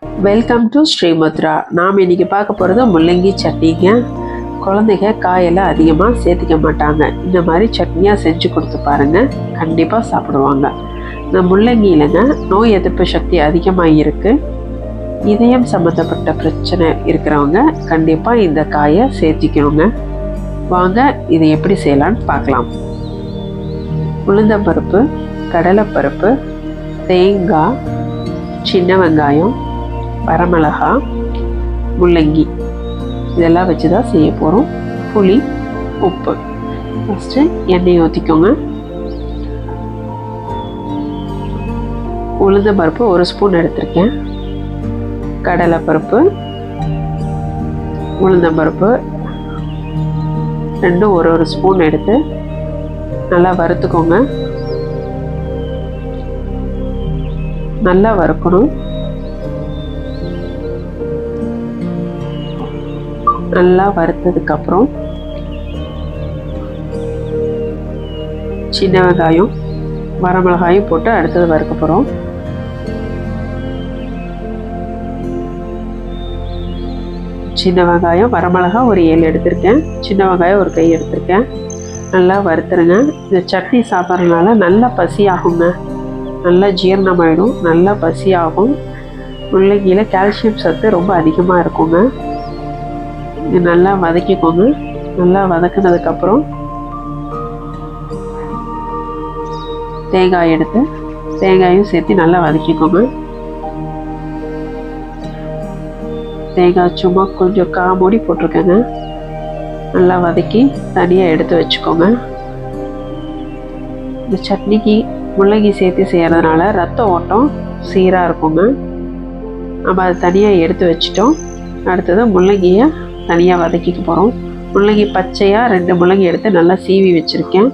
Welcome to ஸ்ரீமுத்ரா. நாம் இன்றைக்கி பார்க்க போகிறது முள்ளங்கி சட்னிங்க. குழந்தைங்க காயெல்லாம் அதிகமாக சேர்த்திக்க மாட்டாங்க. இந்த மாதிரி சட்னியாக செஞ்சு கொடுத்து பாருங்கள், கண்டிப்பாக சாப்பிடுவாங்க. இந்த முள்ளங்கியிலங்க நோய் எதிர்ப்பு சக்தி அதிகமாக இருக்குது. இதயம் சம்மந்தப்பட்ட பிரச்சனை இருக்கிறவங்க கண்டிப்பாக இந்த காயை சேர்த்திக்கணுங்க. வாங்க இதை எப்படி செய்யலான்னு பார்க்கலாம். உளுந்தம்பருப்பு, கடலைப்பருப்பு, தேங்காய், சின்ன வெங்காயம், வரமிளகா, முள்ளங்கி இதெல்லாம் வச்சு தான் செய்ய போகிறோம். புளி, உப்பு. ஃபஸ்ட்டு எண்ணெய் ஊற்றிக்கோங்க. உளுந்தம்பருப்பு 1 ஸ்பூன் எடுத்திருக்கேன். கடலைப்பருப்பு, உளுந்தம்பருப்பு ரெண்டும் ஒரு ஸ்பூன் எடுத்து நல்லா வறுத்துக்கோங்க. நல்லா வறுக்கணும். நல்லா வறுத்ததுக்கப்புறம் சின்ன வெங்காயம், வரமிளகாயும் போட்டு அடுத்தது வறுக்க போகிறோம். சின்ன வெங்காயம், வரமிளகாய் ஒரு 7 எடுத்திருக்கேன். சின்ன வெங்காயம் ஒரு கை எடுத்திருக்கேன். நல்லா வறுத்துருங்க. இந்த சட்னி சாப்பிட்றதுனால நல்லா பசி ஆகுங்க, நல்லா ஜீரணமாயிடும், நல்லா பசி ஆகும். முள்ளங்கியில் கால்சியம் சத்து ரொம்ப அதிகமாக இருக்குங்க. இது நல்லா வதக்கிக்கோங்க. நல்லா வதக்கினதுக்கப்புறம் தேங்காய் எடுத்து தேங்காயும் சேர்த்து நல்லா வதக்கிக்கோங்க. தேங்காய் சும்மா கொஞ்சம் காமூடி போட்டிருக்கேங்க. நல்லா வதக்கி தனியாக எடுத்து வச்சுக்கோங்க. இந்த சட்னிக்கு முள்ளங்கி சேர்த்து செய்கிறதுனால ரத்த ஓட்டம் சீராக இருக்குங்க. நம்ம அதை தனியாக எடுத்து வச்சிட்டோம். அடுத்தது முள்ளங்கியை தனியாக வதக்கிக்க போகிறோம். முள்ளங்கி பச்சையாக 2 முள்ளங்கி எடுத்து நல்லா சீவி வச்சுருக்கேன்.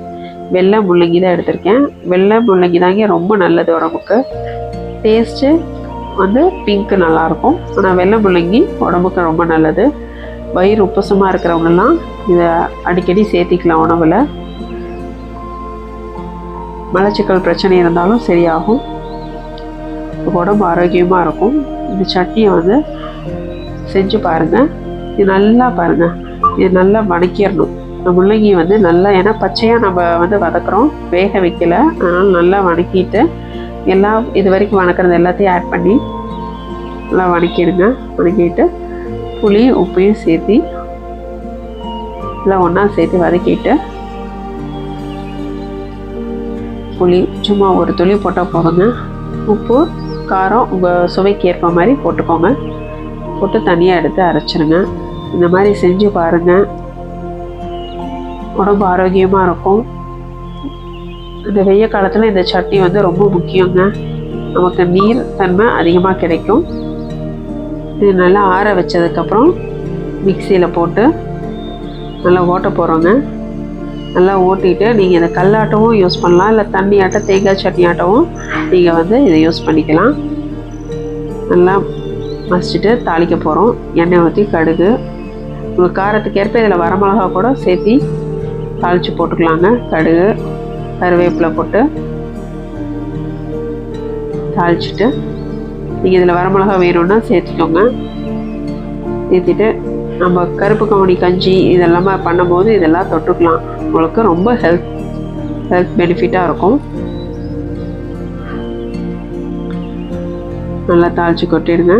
வெள்ளை முள்ளங்கி தான் எடுத்திருக்கேன். வெள்ளை முள்ளங்கி தாங்க ரொம்ப நல்லது உடம்புக்கு. டேஸ்ட்டு வந்து பிங்க்கு நல்லாயிருக்கும். ஆனால் வெள்ளை முள்ளங்கி உடம்புக்கு ரொம்ப நல்லது. வயிறு உப்பசமாக இருக்கிறவங்கெல்லாம் இதை அடிக்கடி சேர்த்திக்கலாம் உணவில். மலச்சிக்கல் பிரச்சனை இருந்தாலும் சரியாகும். உடம்பு ஆரோக்கியமாக இருக்கும். இந்த சட்னியை வந்து செஞ்சு பாருங்கள். இது நல்லா பாருங்கள், இது நல்லா வதக்கிடணும். இந்த முள்ளங்கி வந்து நல்லா, ஏன்னா பச்சையாக நம்ம வந்து வதக்குறோம், வேக வைக்கல. அதனால் நல்லா வதக்கிட்டு எல்லாம் இது வரைக்கும் வதக்கிறது எல்லாத்தையும் ஆட் பண்ணி நல்லா வதக்கிடுங்க. வதக்கிட்டு புளி உப்பையும் சேர்த்து எல்லாம் ஒன்றா சேர்த்து வதக்கிட்டு, புளி சும்மா ஒரு துளி போட்டால் போதுங்க. உப்பு காரம் உங்கள் சுவைக்கு ஏற்ப மாதிரி போட்டுக்கோங்க. போட்டு தனியாக எடுத்து அரைச்சிருங்க. இந்த மாதிரி செஞ்சு பாருங்கள், உடம்பு ஆரோக்கியமாக இருக்கும். இந்த வெய்ய காலத்தில் இந்த சட்னி வந்து ரொம்ப முக்கியங்க. நமக்கு நீர் தன்மை அதிகமாக கிடைக்கும். இது நல்லா ஆற வச்சதுக்கப்புறம் மிக்சியில் போட்டு நல்லா ஓட்ட போகிறோங்க. நல்லா ஓட்டிட்டு நீங்கள் இதை கல்லாட்டவும் யூஸ் பண்ணலாம், இல்லை தண்ணி ஆட்ட தேங்காய் சட்னி ஆட்டவும் நீங்கள் வந்து இதை யூஸ் பண்ணிக்கலாம். நல்லா மசிச்சுட்டு தாளிக்க போகிறோம். எண்ணெய் ஊற்றி கடுகு, உங்கள் காரத்துக்கு ஏற்ப இதில் வரமிளகா கூட சேர்த்து தாளித்து போட்டுக்கலாங்க. கடுகு, கருவேப்பிலை போட்டு தாளிச்சிட்டு நீங்கள் இதில் வரமிளகா வேணும்னா சேர்த்துக்கோங்க. சேர்த்துட்டு நம்ம கருப்பு கவுனி கஞ்சி இதெல்லாமே பண்ணும்போது இதெல்லாம் தொட்டுக்கலாம். உங்களுக்கு ரொம்ப ஹெல்த் பெனிஃபிட்டாக இருக்கும். நல்லா தாளித்து கொட்டிடுங்க.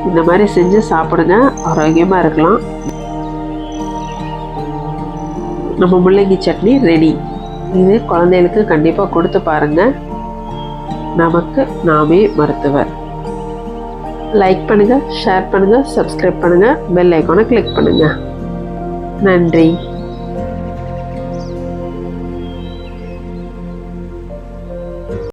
இந்த மாதிரி செஞ்சு சாப்பிடுங்க, ஆரோக்கியமாக இருக்கலாம். நம்ம முள்ளங்கி சட்னி ரெடி. இது குழந்தைகளுக்கு கண்டிப்பாக கொடுத்து பாருங்கள். நமக்கு நாமே மருத்துவர். லைக் பண்ணுங்கள், ஷேர் பண்ணுங்கள், சப்ஸ்கிரைப் பண்ணுங்கள், பெல் ஐக்கானை கிளிக் பண்ணுங்கள். நன்றி.